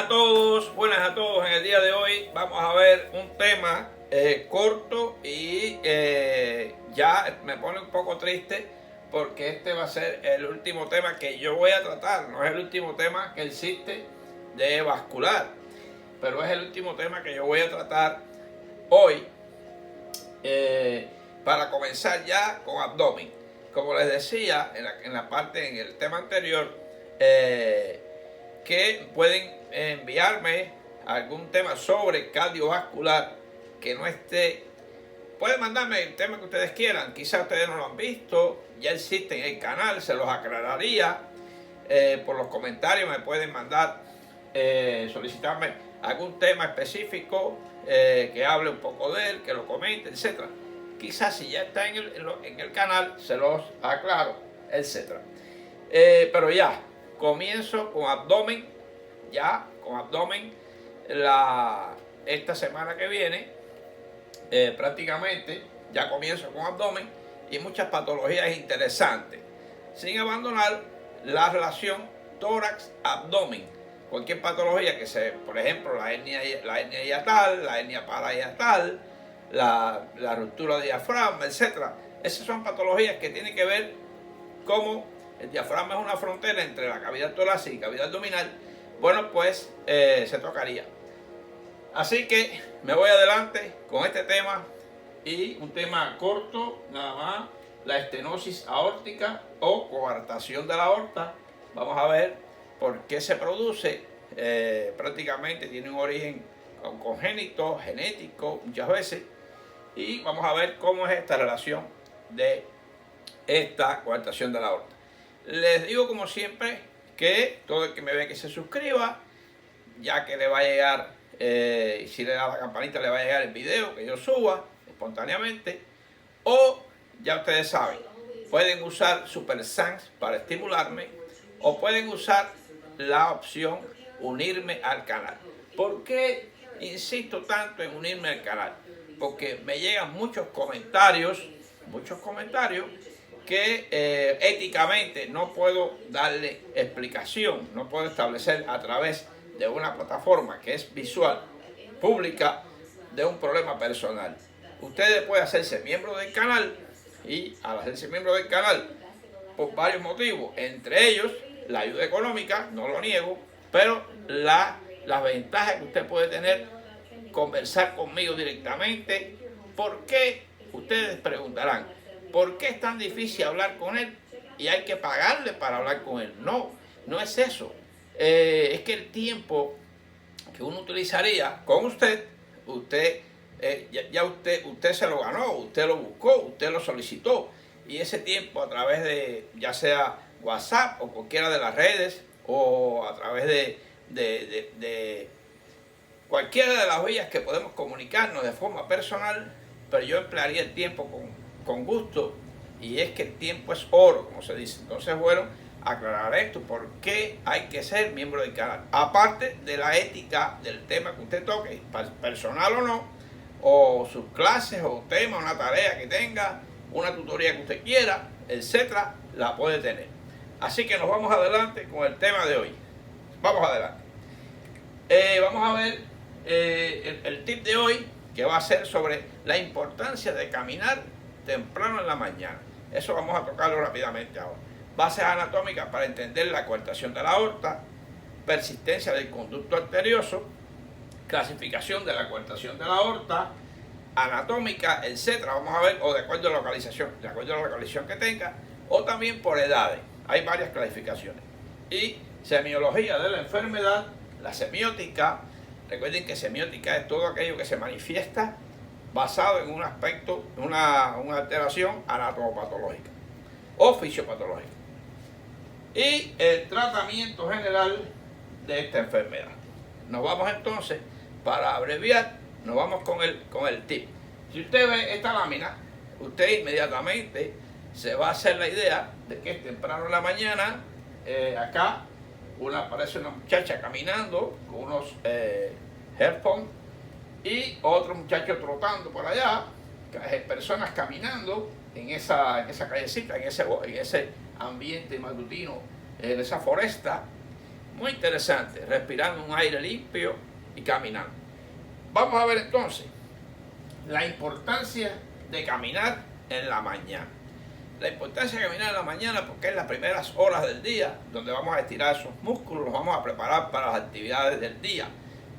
Buenas a todos. En el día de hoy vamos a ver un tema corto y ya me pone un poco triste porque este va a ser el último tema que yo voy a tratar. No es el último tema que existe de vascular, pero es el último tema que yo voy a tratar hoy para comenzar ya con abdomen. Como les decía en el tema anterior, que pueden enviarme algún tema sobre cardiovascular que no esté. Pueden mandarme el tema que ustedes quieran, quizás ustedes no lo han visto, ya existe en el canal, se los aclararía. Por los comentarios me pueden mandar, solicitarme algún tema específico, que hable un poco de él, que lo comente, etc. Quizás si ya está en el canal se los aclaro, etc. Pero ya, comienzo con abdomen, esta semana que viene, prácticamente ya comienzo con abdomen y muchas patologías interesantes, sin abandonar la relación tórax-abdomen. Cualquier patología por ejemplo, la hernia hiatal, la hernia parahiatal, la ruptura de diafragma, etc. Esas son patologías que tienen que ver cómo el diafragma es una frontera entre la cavidad torácica y cavidad abdominal. Bueno, pues se tocaría. Así que me voy adelante con este tema, y un tema corto nada más: la estenosis aórtica o coartación de la aorta. Vamos a ver por qué se produce. Prácticamente tiene un origen congénito, genético muchas veces, y vamos a ver cómo es esta relación de esta coartación de la aorta. Les digo como siempre que todo el que me ve que se suscriba, ya que le va a llegar, si le da la campanita le va a llegar el video que yo suba espontáneamente. O ya ustedes saben, pueden usar Super Thanks para estimularme, o pueden usar la opción unirme al canal. ¿Por qué insisto tanto en unirme al canal? Porque me llegan muchos comentarios que éticamente no puedo darle explicación, no puedo establecer a través de una plataforma que es visual, pública, de un problema personal. Ustedes pueden hacerse miembro del canal, y al hacerse miembro del canal, por varios motivos, entre ellos la ayuda económica, no lo niego, pero las ventajas que usted puede tener, conversar conmigo directamente. ¿Por qué? Ustedes preguntarán, ¿por qué es tan difícil hablar con él y hay que pagarle para hablar con él? No, no es eso. Es que el tiempo que uno utilizaría con usted se lo ganó, usted lo buscó, usted lo solicitó, y ese tiempo a través de ya sea WhatsApp o cualquiera de las redes, o a través de cualquiera de las vías que podemos comunicarnos de forma personal, pero yo emplearía el tiempo con gusto, y es que el tiempo es oro, como se dice. Entonces, bueno, aclarar esto: por qué hay que ser miembro del canal, aparte de la ética del tema que usted toque, personal o no, o sus clases o tema, una tarea que tenga, una tutoría que usted quiera, etcétera, la puede tener. Así que nos vamos adelante con el tema de hoy. Vamos adelante. Vamos a ver el tip de hoy, que va a ser sobre la importancia de caminar temprano en la mañana. Eso vamos a tocarlo rápidamente ahora. Bases anatómicas para entender la coartación de la aorta, persistencia del conducto arterioso, clasificación de la coartación de la aorta, anatómica, etcétera. Vamos a ver, o de acuerdo a la localización que tenga, o también por edades. Hay varias clasificaciones. Y semiología de la enfermedad, la semiótica. Recuerden que semiótica es todo aquello que se manifiesta basado en un aspecto, una alteración anatomopatológica o fisiopatológica. Y el tratamiento general de esta enfermedad. Nos vamos entonces, para abreviar, nos vamos con el tip. Si usted ve esta lámina, usted inmediatamente se va a hacer la idea de que es temprano en la mañana. Acá aparece una muchacha caminando con unos headphones, y otro muchacho trotando por allá, personas caminando en esa callecita, en ese ambiente matutino, en esa foresta. Muy interesante, respirando un aire limpio y caminando. Vamos a ver entonces la importancia de caminar en la mañana. La importancia de caminar en la mañana porque es las primeras horas del día donde vamos a estirar esos músculos, los vamos a preparar para las actividades del día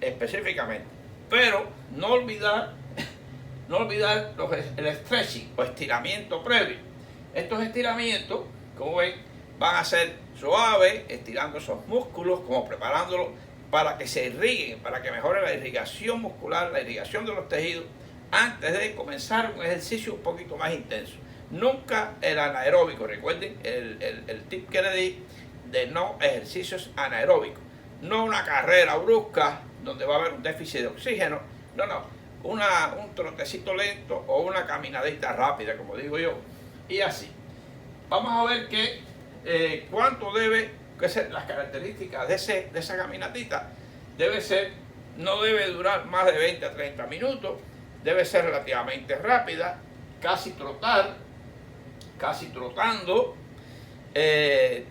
específicamente. Pero no olvidar el stretching o estiramiento previo. Estos estiramientos, como ven, van a ser suaves, estirando esos músculos, como preparándolos para que se irriguen, para que mejore la irrigación muscular, la irrigación de los tejidos, antes de comenzar un ejercicio un poquito más intenso. Nunca el anaeróbico, recuerden el tip que le di de no ejercicios anaeróbicos. No una carrera brusca donde va a haber un déficit de oxígeno, no, un trotecito lento o una caminadita rápida, como digo yo, y así. Vamos a ver cuánto debe ser las características de esa caminatita. No debe durar más de 20 a 30 minutos, debe ser relativamente rápida, casi trotando,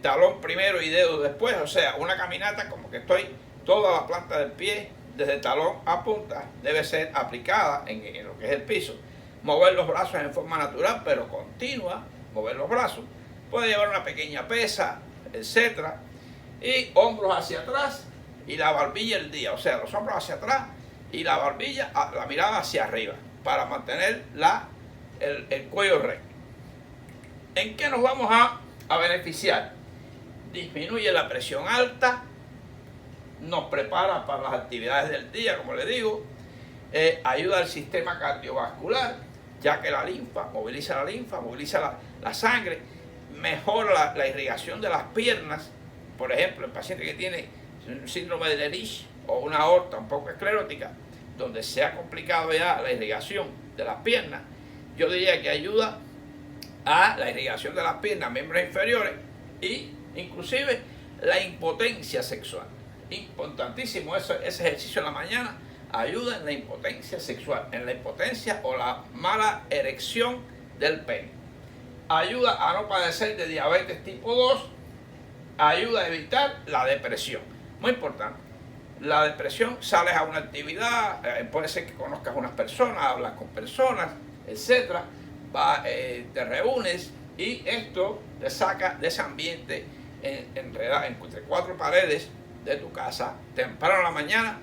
talón primero y dedo después, o sea, una caminata como que estoy toda la planta del pie, desde talón a punta, debe ser aplicada en lo que es el piso. Mover los brazos en forma natural, pero continua, mover los brazos. Puede llevar una pequeña pesa, etcétera, y hombros hacia atrás y la barbilla el día, o sea, los hombros hacia atrás y la barbilla, la mirada hacia arriba, para mantener el cuello recto. ¿En qué nos vamos a beneficiar? Disminuye la presión alta, nos prepara para las actividades del día, como les digo, ayuda al sistema cardiovascular, ya que la linfa, moviliza la sangre, mejora la irrigación de las piernas. Por ejemplo, el paciente que tiene un síndrome de Lerich o una aorta un poco esclerótica, donde se ha complicado ya la irrigación de las piernas, yo diría que ayuda a la irrigación de las piernas, miembros inferiores, y inclusive la impotencia sexual. Importantísimo ese ejercicio en la mañana, ayuda en la impotencia sexual, en la impotencia o la mala erección del pene. Ayuda a no padecer de diabetes tipo 2, ayuda a evitar la depresión. Muy importante. La depresión, sales a una actividad, puede ser que conozcas a unas personas, hablas con personas, etcétera, te reúnes y esto te saca de ese ambiente enredado entre cuatro paredes de tu casa temprano en la mañana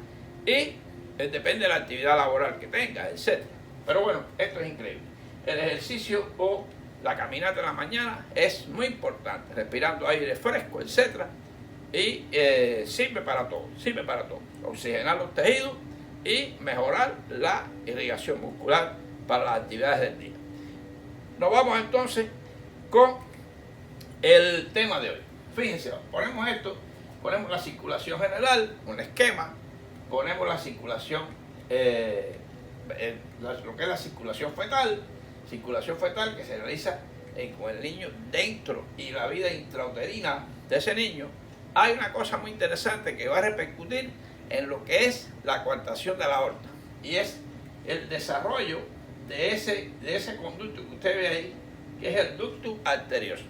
y depende de la actividad laboral que tengas, etcétera. Pero bueno, esto es increíble. El ejercicio o la caminata en la mañana es muy importante, respirando aire fresco, etcétera, y sirve para todo, oxigenar los tejidos y mejorar la irrigación muscular para las actividades del día. Nos vamos entonces con el tema de hoy. Fíjense, ponemos la circulación general, un esquema, ponemos la circulación, lo que es la circulación fetal que se realiza con el niño dentro y la vida intrauterina de ese niño. Hay una cosa muy interesante que va a repercutir en lo que es la coartación de la aorta, y es el desarrollo de ese conducto que usted ve ahí, que es el ductus arterioso.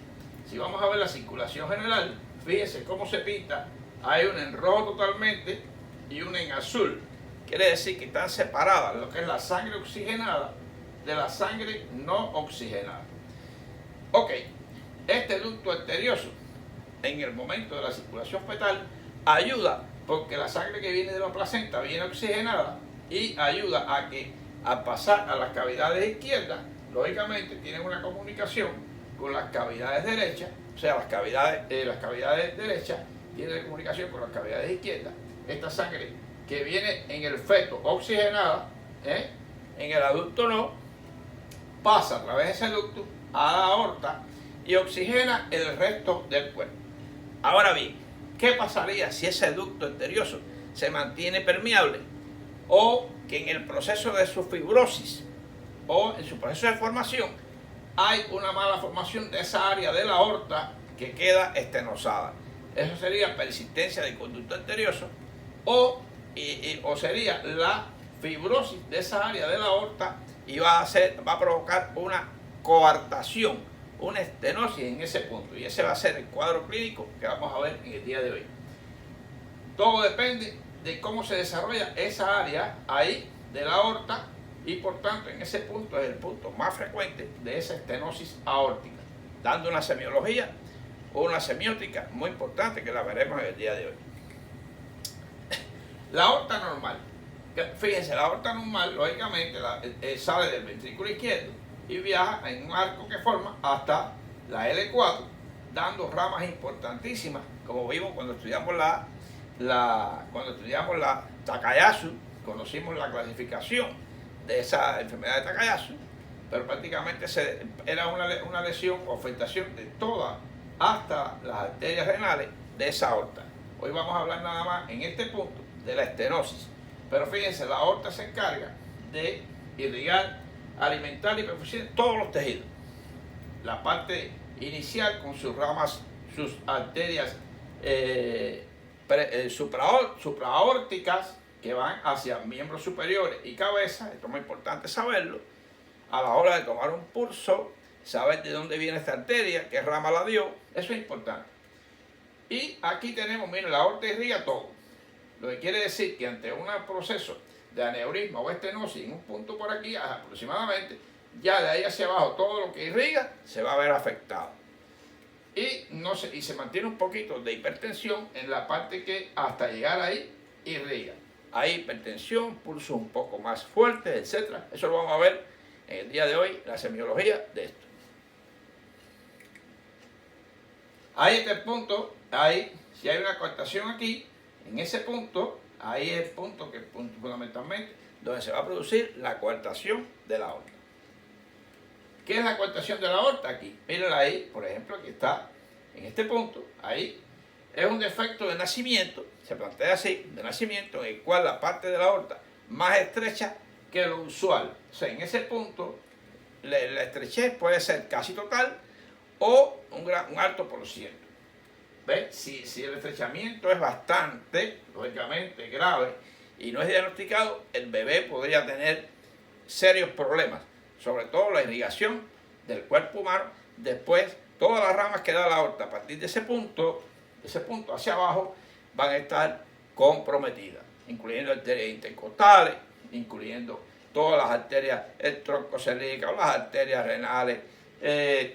Si vamos a ver la circulación general, fíjese cómo se pinta. Hay una en rojo totalmente y una en azul. Quiere decir que están separadas lo que es la sangre oxigenada de la sangre no oxigenada. Ok, este ducto arterioso en el momento de la circulación fetal ayuda porque la sangre que viene de la placenta viene oxigenada y ayuda a que al pasar a las cavidades izquierdas, lógicamente tienen una comunicación con las cavidades derechas, o sea, las cavidades derechas tienen comunicación con las cavidades izquierdas. Esta sangre que viene en el feto oxigenada, en el adulto no, pasa a través de ese ducto a la aorta y oxigena el resto del cuerpo. Ahora bien, ¿qué pasaría si ese ducto arterioso se mantiene permeable o que en el proceso de su fibrosis o en su proceso de formación hay una mala formación de esa área de la aorta que queda estenosada? Eso sería persistencia del conducto arterioso o sería la fibrosis de esa área de la aorta y va a provocar una coartación, una estenosis en ese punto, y ese va a ser el cuadro clínico que vamos a ver en el día de hoy. Todo depende de cómo se desarrolla esa área ahí de la aorta y por tanto en ese punto es el punto más frecuente de esa estenosis aórtica, dando una semiología o una semiótica muy importante que la veremos en el día de hoy. La aorta normal. Fíjense, la aorta normal, lógicamente, sale del ventrículo izquierdo y viaja en un arco que forma hasta la L4, dando ramas importantísimas, como vimos cuando estudiamos la Takayasu, conocimos la clasificación de esa enfermedad de Takayasu, pero prácticamente era una lesión o afectación de toda, hasta las arterias renales de esa aorta. Hoy vamos a hablar nada más en este punto de la estenosis. Pero fíjense, la aorta se encarga de irrigar, alimentar y perfusionar todos los tejidos. La parte inicial con sus ramas, sus arterias supraórticas que van hacia miembros superiores y cabeza. Esto es muy importante saberlo. A la hora de tomar un pulso, saber de dónde viene esta arteria, qué rama la dio, eso es importante. Y aquí tenemos, miren, la aorta irriga todo. Lo que quiere decir que ante un proceso de aneurisma o estenosis en un punto por aquí aproximadamente, ya de ahí hacia abajo todo lo que irriga se va a ver afectado. Y se mantiene un poquito de hipertensión en la parte que hasta llegar ahí irriga. Hay hipertensión, pulsos un poco más fuertes, etc. Eso lo vamos a ver en el día de hoy, la semiología de esto. Ahí está el punto, ahí, si hay una coartación aquí, en ese punto, ahí es el punto que fundamentalmente donde se va a producir la coartación de la aorta. ¿Qué es la coartación de la aorta? Aquí, mírenla ahí, por ejemplo, aquí está, en este punto, ahí, es un defecto de nacimiento, se plantea así, de nacimiento, en el cual la parte de la aorta más estrecha que lo usual. O sea, en ese punto, la estrechez puede ser casi total o un alto por ciento. ¿Ven? Si el estrechamiento es bastante, lógicamente, grave y no es diagnosticado, el bebé podría tener serios problemas, sobre todo la irrigación del cuerpo humano. Después, todas las ramas que da la aorta a partir de ese punto hacia abajo, van a estar comprometidas, incluyendo arterias intercostales, incluyendo todas las arterias troncocéricas, las arterias renales,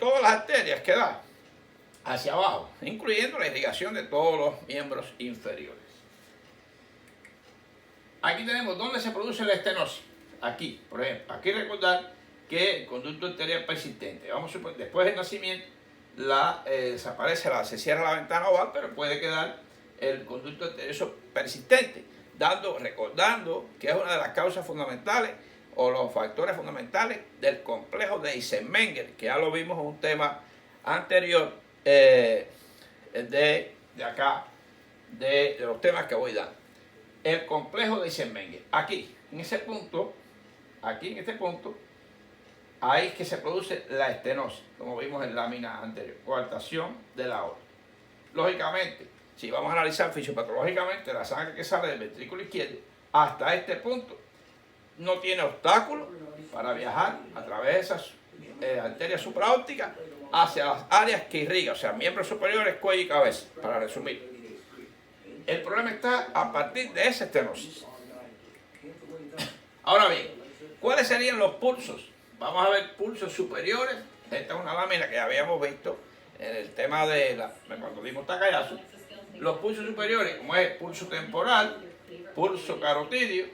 todas las arterias que da hacia abajo, incluyendo la irrigación de todos los miembros inferiores. Aquí tenemos dónde se produce la estenosis. Aquí, por ejemplo, aquí recordar que el conducto arterial persistente, vamos a suponer, después del nacimiento, desaparece, se cierra la ventana oval, pero puede quedar el conducto arterioso persistente, recordando que es una de las causas fundamentales o los factores fundamentales del complejo de Eisenmenger, que ya lo vimos en un tema anterior de los temas que voy dando. El complejo de Eisenmenger, aquí, en ese punto, aquí en este punto, ahí es que se produce la estenosis, como vimos en lámina anterior, coartación de la aorta. Lógicamente, si vamos a analizar fisiopatológicamente la sangre que sale del ventrículo izquierdo hasta este punto, no tiene obstáculo para viajar a través de esas arterias supraópticas hacia las áreas que irriga, o sea, miembros superiores, cuello y cabeza, para resumir. El problema está a partir de esa estenosis. Ahora bien, ¿cuáles serían los pulsos? Vamos a ver pulsos superiores. Esta es una lámina que habíamos visto en el tema de cuando vimos Takayasu. Los pulsos superiores, como es el pulso temporal, pulso carotidio,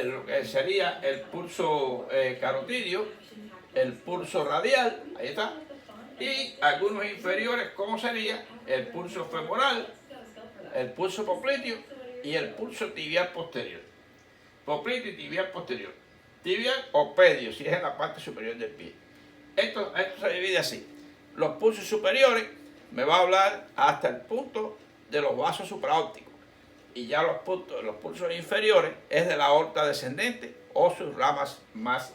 lo que sería el pulso carotidio, el pulso radial, ahí está, y algunos inferiores, como sería el pulso femoral, el pulso popliteo y el pulso tibial posterior. Popliteo y tibial posterior. Tibial o pedio, si es en la parte superior del pie. Esto se divide así. Los pulsos superiores me va a hablar hasta el punto de los vasos supraópticos. Y ya los pulsos inferiores es de la aorta descendente o sus ramas más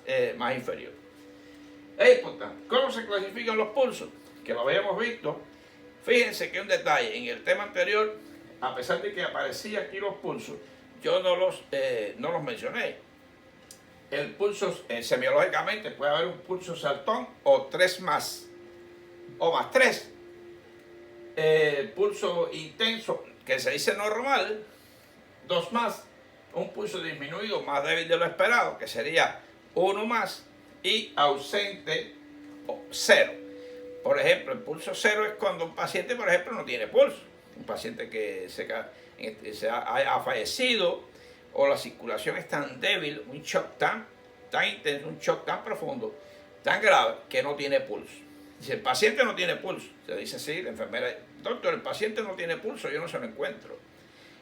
inferiores. Es importante. ¿Cómo se clasifican los pulsos? Que lo habíamos visto. Fíjense que un detalle, en el tema anterior, a pesar de que aparecían aquí los pulsos, yo no los mencioné. El pulso, semiológicamente, puede haber un pulso saltón o 3 más, o más 3. El pulso intenso, que se dice normal, 2 más, un pulso disminuido más débil de lo esperado, que sería 1 más, y ausente o 0. Por ejemplo, el pulso 0 es cuando un paciente, por ejemplo, no tiene pulso. Un paciente que ha fallecido o la circulación es tan débil, un shock tan intenso, un shock tan profundo, tan grave, que no tiene pulso. Si el paciente no tiene pulso, se dice así, la enfermera, doctor, el paciente no tiene pulso, yo no se lo encuentro.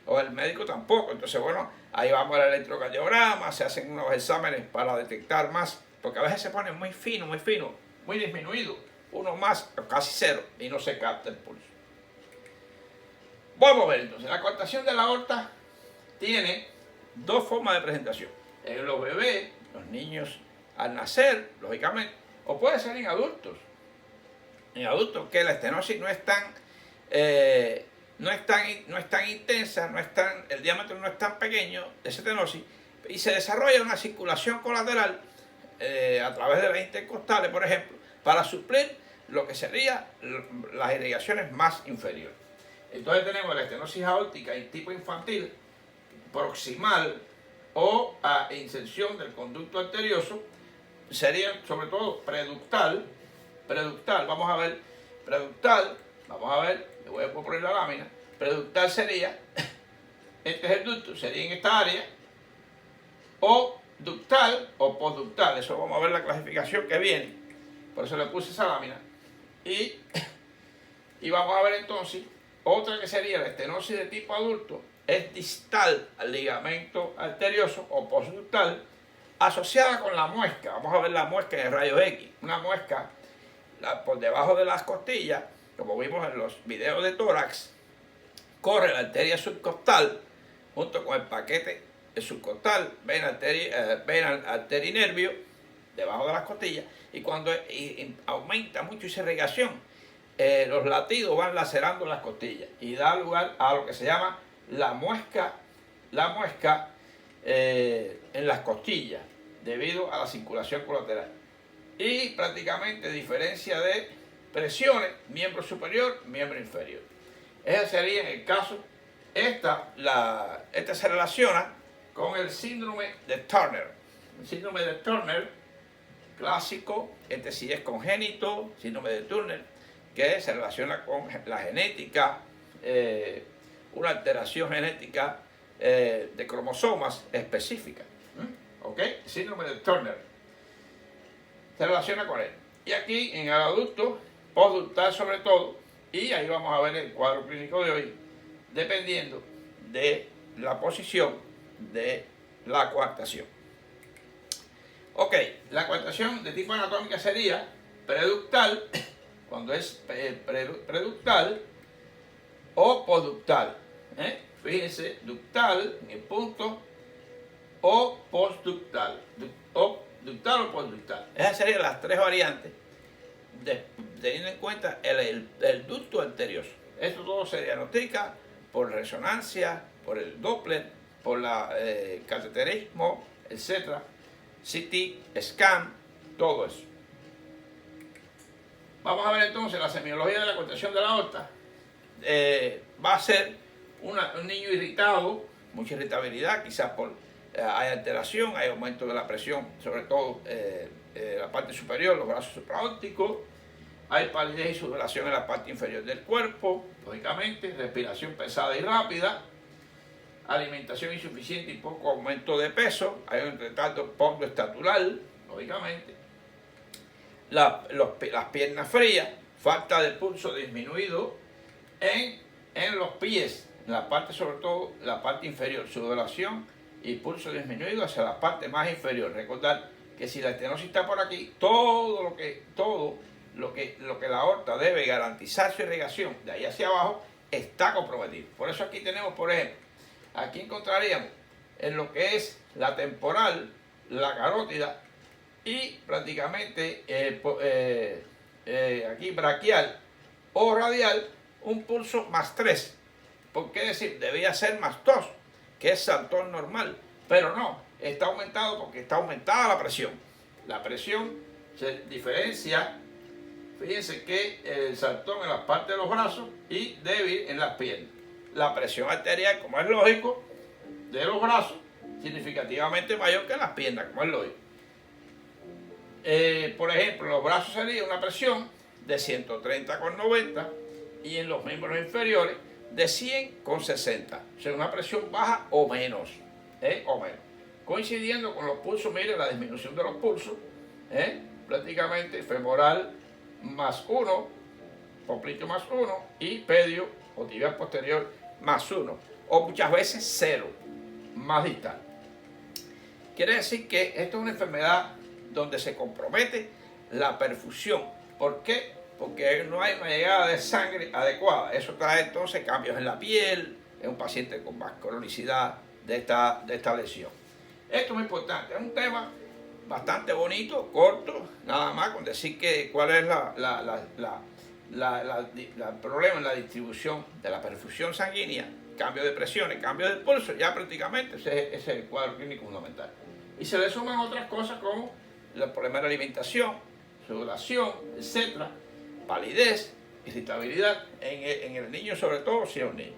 O el médico tampoco. Entonces, bueno, ahí vamos al electrocardiograma, se hacen unos exámenes para detectar más, porque a veces se pone muy fino, muy disminuido, 1 más, casi 0, y no se capta el pulso. Vamos a ver entonces, la coartación de la aorta tiene 2 formas de presentación. En los bebés, los niños al nacer, lógicamente, o puede ser en adultos. En adultos que la estenosis no es tan intensa, el diámetro no es tan pequeño de esa estenosis, y se desarrolla una circulación colateral a través de las intercostales, por ejemplo, para suplir lo que serían las irrigaciones más inferiores. Entonces tenemos la estenosis aórtica en tipo infantil, proximal o a inserción del conducto arterioso, sería sobre todo preductal, vamos a ver, le voy a poner la lámina, preductal sería, este es el ducto, sería en esta área, o ductal o postductal, eso vamos a ver la clasificación que viene, por eso le puse esa lámina, y vamos a ver entonces, otra que sería la estenosis de tipo adulto, es distal al ligamento arterioso o postductal, asociada con la muesca. Vamos a ver la muesca en el rayo X. Una muesca por debajo de las costillas, como vimos en los videos de tórax, corre la arteria subcostal junto con el paquete subcostal, vena, arteria y nervio, debajo de las costillas, y cuando aumenta mucho esa irrigación, los latidos van lacerando las costillas y da lugar a lo que se llama la muesca en las costillas, debido a la circulación colateral. Y prácticamente diferencia de presiones, miembro superior, miembro inferior. Ese sería en el caso, esta se relaciona con el síndrome de Turner. El síndrome de Turner, clásico, este sí es congénito, síndrome de Turner, que se relaciona con la genética, una alteración genética de cromosomas específica. ¿Ok? Síndrome de Turner se relaciona con él. Y aquí en el adulto, postductal sobre todo, y ahí vamos a ver el cuadro clínico de hoy, dependiendo de la posición de la coartación. Ok, la coartación de tipo anatómica sería preductal, cuando es preductal, o postductal. Fíjense, ductal en el punto, o postductal. Ductal o postductal. Esas serían las 3 variantes, teniendo en cuenta el ducto arterioso. Esto todo se diagnostica por resonancia, por el Doppler, por la cateterismo, etc. CT, scan, todo eso. Vamos a ver entonces la semiología de la coartación de la aorta. Va a ser un niño irritado, mucha irritabilidad, quizás hay alteración, hay aumento de la presión, sobre todo la parte superior, los brazos supraórticos, hay palidez y sudoración en la parte inferior del cuerpo, lógicamente, respiración pesada y rápida, alimentación insuficiente y poco aumento de peso, hay un retardo postoestatural, lógicamente, las piernas frías, falta de pulso disminuido en los pies, en la parte, sobre todo la parte inferior, sudoración y pulso disminuido hacia la parte más inferior. Recordar que si la estenosis está por aquí, todo lo que la aorta debe garantizar su irrigación de ahí hacia abajo está comprometido. Por eso aquí tenemos, por ejemplo, aquí encontraríamos en lo que es la temporal, la carótida y prácticamente aquí braquial o radial un pulso más 3. ¿Por qué decir? Debía ser más 2, que es saltón normal, pero no, está aumentado porque está aumentada la presión. La presión se diferencia, fíjense que el saltón en la parte de los brazos y débil en las piernas. la presión arterial, como es lógico, de los brazos, significativamente mayor que las piernas, como es lógico. Por ejemplo, en los brazos sería una presión de 130,90 y en los miembros inferiores de 100,60. O sea, una presión baja o menos, coincidiendo con los pulsos. Mire la disminución de los pulsos, prácticamente femoral más 1, popliteo más 1 y pedio o tibial posterior más 1, o muchas veces 0, más distal. Quiere decir que esto es una enfermedad donde se compromete la perfusión. ¿Por qué? Porque no hay una llegada de sangre adecuada. Eso trae entonces cambios en la piel, en un paciente con más cronicidad de esta lesión. Esto es muy importante, es un tema bastante bonito, corto, nada más con decir que cuál es el problema en la distribución de la perfusión sanguínea, cambio de presiones, cambio de pulso, ya prácticamente ese es el cuadro clínico fundamental. Y se le suman otras cosas como el problema de la alimentación, sudoración, etcétera, palidez, irritabilidad en el niño, sobre todo si es un niño.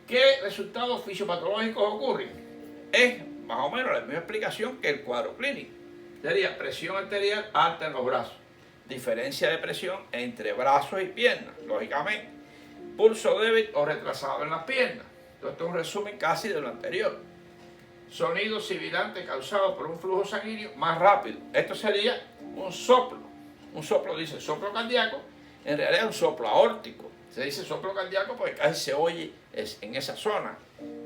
¿Qué resultados fisiopatológicos ocurren? Es más o menos la misma explicación que el cuadro clínico. Sería presión arterial alta en los brazos, diferencia de presión entre brazos y piernas, lógicamente, pulso débil o retrasado en las piernas. Esto es un resumen casi de lo anterior. Sonido sibilante causado por un flujo sanguíneo más rápido. Esto sería un soplo. Un soplo dice soplo cardíaco, en realidad es un soplo aórtico. Se dice soplo cardíaco porque casi se oye en esa zona.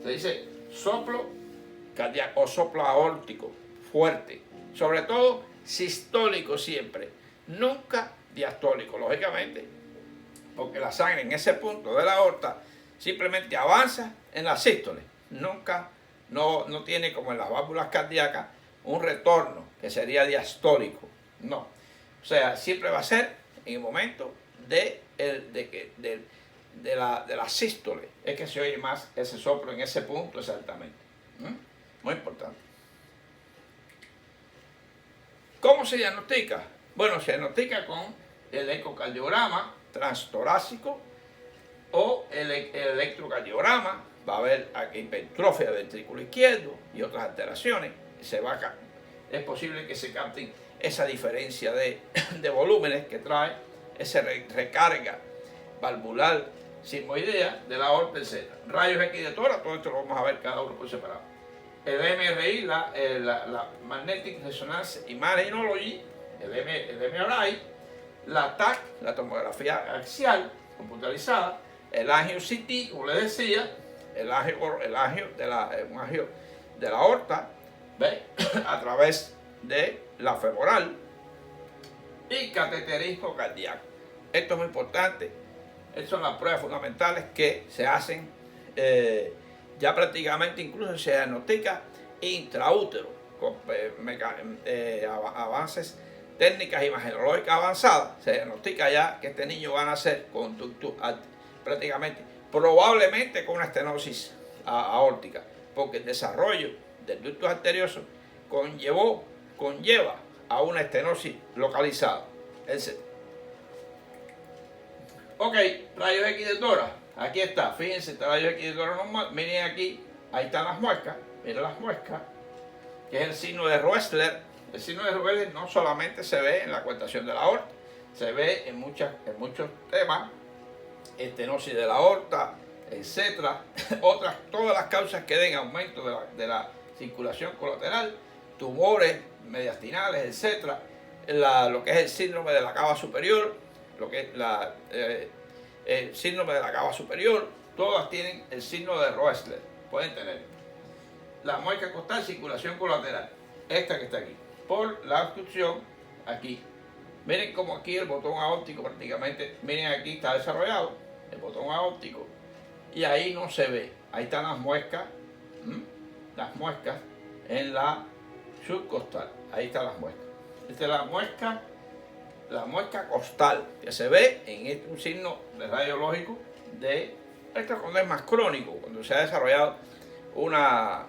Se dice soplo cardíaco o soplo aórtico, fuerte. Sobre todo sistólico siempre, nunca diastólico, lógicamente, porque la sangre en ese punto de la aorta simplemente avanza en la sístole. Nunca, no tiene como en las válvulas cardíacas un retorno que sería diastólico. No. O sea, siempre va a ser en el momento de la sístole, es que se oye más ese soplo en ese punto exactamente. Muy importante. ¿Cómo se diagnostica? Bueno, se diagnostica con el ecocardiograma transtorácico o el electrocardiograma. Va a haber hipertrofia del ventrículo izquierdo y otras alteraciones. Es posible que se capten esa diferencia de volúmenes que trae esa recarga valvular sigmoidea de la aorta, etc. Rayos X de tórax, todo esto lo vamos a ver cada uno por separado. El MRI, la Magnetic Resonance Imaging, el MRI, la TAC, la tomografía axial computarizada, el angio CT, como les decía, el angio de la aorta, ¿ve? A través de la femoral, y cateterismo cardíaco. Esto es muy importante. Estas son las pruebas fundamentales que se hacen ya prácticamente, incluso se diagnostica intraútero con avances técnicas imagenológicas avanzadas. Se diagnostica ya que este niño va a nacer con ductus prácticamente, probablemente con una estenosis aórtica, porque el desarrollo del ductus arterioso conlleva a una estenosis localizada, etc. Ok, rayos X de tórax. Aquí está, fíjense, este rayo X de tórax normal. Miren aquí, ahí están las muescas. Miren las muescas, que es el signo de Roessler. El signo de Roessler no solamente se ve en la coartación de la aorta, se ve en muchos temas, estenosis de la aorta, etcétera. Todas las causas que den aumento de la circulación colateral, tumores mediastinales, etcétera. Lo que es el síndrome de la cava superior, lo que es el síndrome de la cava superior, todas tienen el signo de Roessler, pueden tener. La muesca costal, circulación colateral, esta que está aquí, por la obstrucción aquí. Miren como aquí el botón aórtico prácticamente, miren aquí está desarrollado el botón aórtico y ahí no se ve. Ahí están las muescas en la subcostal, ahí están las muescas. Esta es la muesca costal, que se ve en un signo de radiológico de esto cuando es más crónico, cuando se ha desarrollado una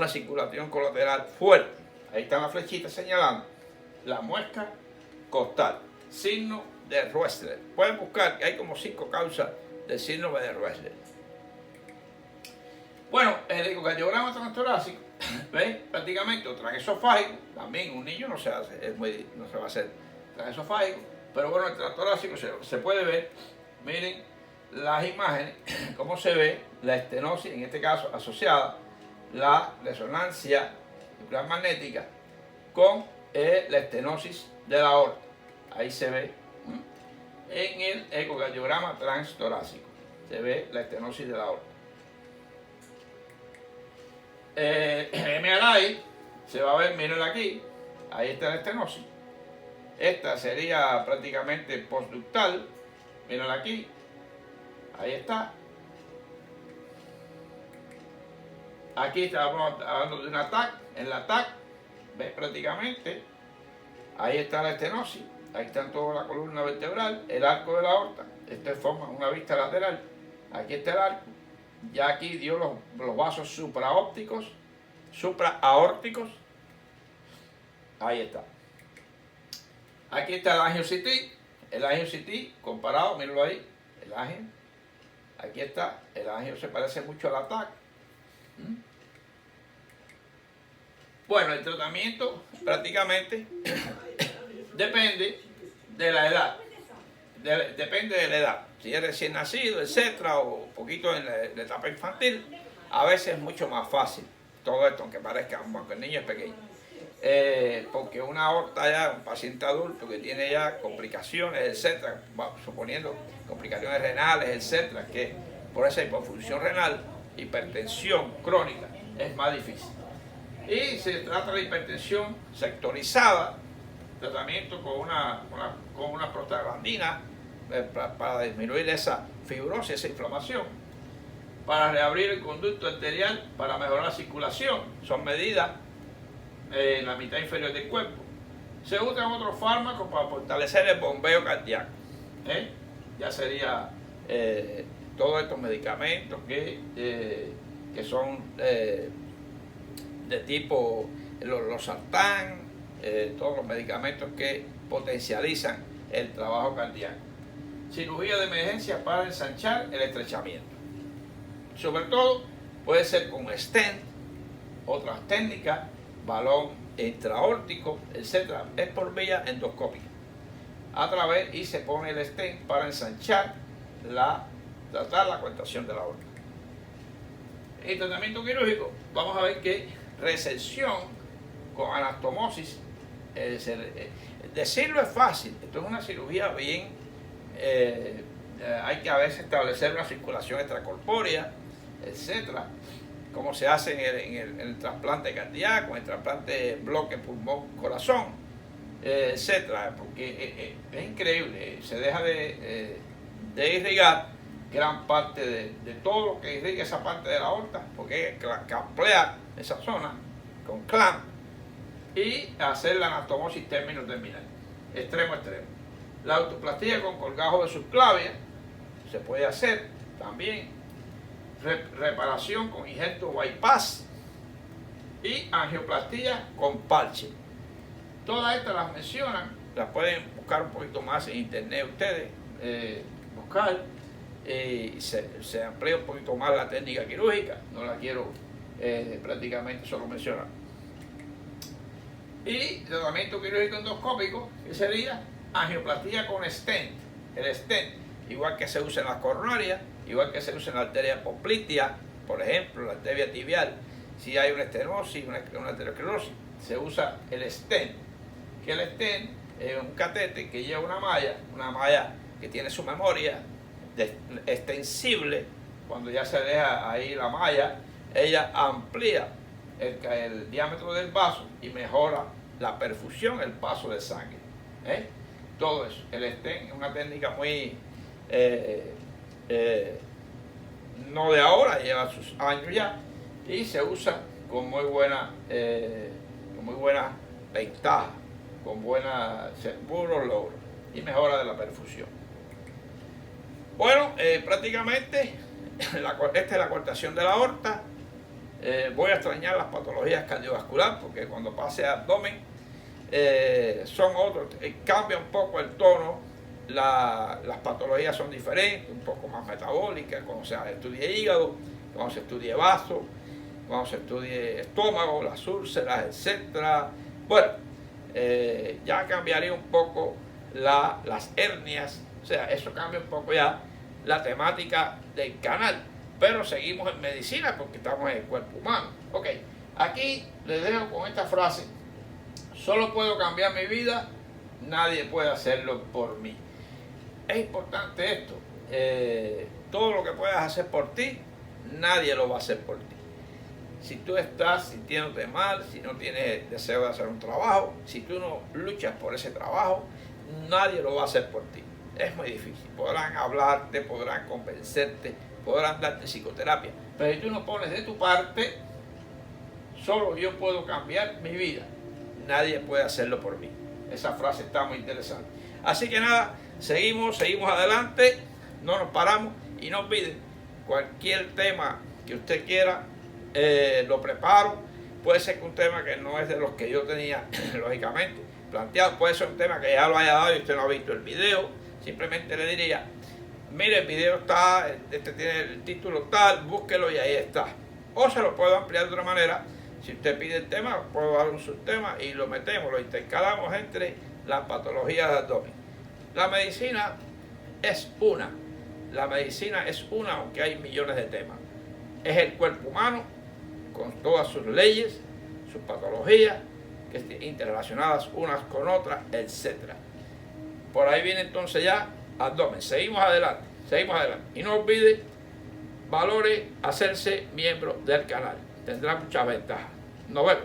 circulación colateral fuerte. Ahí están las flechitas señalando la muesca costal, signo de Roessler. Pueden buscar que hay como 5 causas del síndrome de Ressler. Bueno, el ecocardiograma transtorácico, ¿ves? Prácticamente o transesofágico, también un niño no se hace, no se va a hacer transesofágico, pero bueno, el transtorácico se puede ver, miren las imágenes, cómo se ve la estenosis, en este caso asociada la resonancia nuclear magnética con la estenosis de la aorta. Ahí se ve en el ecocardiograma transtorácico, se ve la estenosis de la aorta. El MRI se va a ver, miren aquí, ahí está la estenosis. Esta sería prácticamente postductal, miren aquí, ahí está. Aquí estamos hablando de una TAC, en la TAC, ves prácticamente, ahí está la estenosis, ahí está toda la columna vertebral, el arco de la aorta, esto forma una vista lateral, aquí está el arco, ya aquí dio los vasos supraópticos, supraaórticos, ahí está. Aquí está el angio-CT comparado, mírenlo ahí, el angio, aquí está, el angio se parece mucho a la TAC. Bueno, el tratamiento prácticamente depende de la edad, depende de la edad, si es recién nacido, etcétera, o un poquito en la etapa infantil, a veces es mucho más fácil todo esto, aunque parezca, aunque el niño es pequeño, porque una aorta ya, un paciente adulto que tiene ya complicaciones, etcétera, suponiendo complicaciones renales, etcétera, que por esa hipofunción renal, hipertensión crónica, es más difícil. Y se trata de hipertensión sectorizada, tratamiento con una prostaglandina para disminuir esa fibrosis, esa inflamación, para reabrir el conducto arterial, para mejorar la circulación. Son medidas en la mitad inferior del cuerpo. Se usan otros fármacos para fortalecer el bombeo cardíaco. Ya sería todos estos medicamentos que son de tipo los sartán, todos los medicamentos que potencializan el trabajo cardíaco. Cirugía de emergencia para ensanchar el estrechamiento. Sobre todo puede ser con stent, otras técnicas, balón intraórtico, etc. Es por vía endoscópica. A través y se pone el stent para ensanchar tratar la contracción de la aorta. El tratamiento quirúrgico, vamos a ver que resección con anastomosis, decirlo es fácil, esto es una cirugía bien, hay que a veces establecer una circulación extracorpórea, etcétera, como se hace en el trasplante cardíaco, en el trasplante bloque pulmón-corazón, etcétera, porque es increíble, se deja de irrigar gran parte de todo lo que irriga esa parte de la aorta, porque camplear esa zona con clamp y hacer la anastomosis término-terminal, extremo a extremo. La autoplastía con colgajo de subclavia se puede hacer también, reparación con injerto bypass y angioplastía con parche. Todas estas las mencionan, las pueden buscar un poquito más en internet ustedes, buscar. Se amplía un poquito más la técnica quirúrgica, no la quiero prácticamente solo mencionar. Y tratamiento quirúrgico endoscópico, que sería angioplastía con stent. El stent, igual que se usa en las coronarias, igual que se usa en la arteria poplitea, por ejemplo, la arteria tibial, si hay una estenosis, una arteriosclerosis, se usa el stent, que el stent es un catete que lleva una malla que tiene su memoria extensible. Cuando ya se deja ahí la malla, ella amplía el diámetro del vaso y mejora la perfusión, el paso de sangre. Todo eso. El stent es una técnica muy no de ahora, lleva sus años ya, y se usa con muy buena ventaja, con buenos logros y mejora de la perfusión. Bueno, prácticamente esta es la cortación de la aorta. Voy a extrañar las patologías cardiovasculares porque cuando pase a abdomen son otros, cambia un poco el tono las patologías son diferentes, un poco más metabólicas, cuando se estudie hígado, cuando se estudie vaso, cuando se estudie estómago, las úlceras, etcétera. Bueno, ya cambiaría un poco las hernias, o sea, eso cambia un poco ya la temática del canal, pero seguimos en medicina porque estamos en el cuerpo humano. Ok, aquí les dejo con esta frase: solo puedo cambiar mi vida, nadie puede hacerlo por mí. Es importante esto, todo lo que puedas hacer por ti, nadie lo va a hacer por ti. Si tú estás sintiéndote mal, si no tienes deseo de hacer un trabajo, si tú no luchas por ese trabajo, nadie lo va a hacer por ti. Es muy difícil. Podrán hablarte, podrán convencerte, podrán darte psicoterapia, pero si tú no pones de tu parte, solo yo puedo cambiar mi vida, nadie puede hacerlo por mí. Esa frase está muy interesante. Así que nada, seguimos adelante, no nos paramos y no olviden, cualquier tema que usted quiera, lo preparo. Puede ser que un tema que no es de los que yo tenía lógicamente planteado, puede ser un tema que ya lo haya dado y usted no ha visto el video. Simplemente le diría: mire, el video está, este tiene el título tal, búsquelo y ahí está. O se lo puedo ampliar de otra manera. Si usted pide el tema, puedo dar un subtema y lo metemos, lo intercalamos entre las patologías de abdomen. La medicina es una, aunque hay millones de temas. Es el cuerpo humano con todas sus leyes, sus patologías, que están interrelacionadas unas con otras, etc. Por ahí viene entonces ya abdomen. Seguimos adelante. Y no olvide, valore hacerse miembro del canal. Tendrá muchas ventajas. Nos vemos.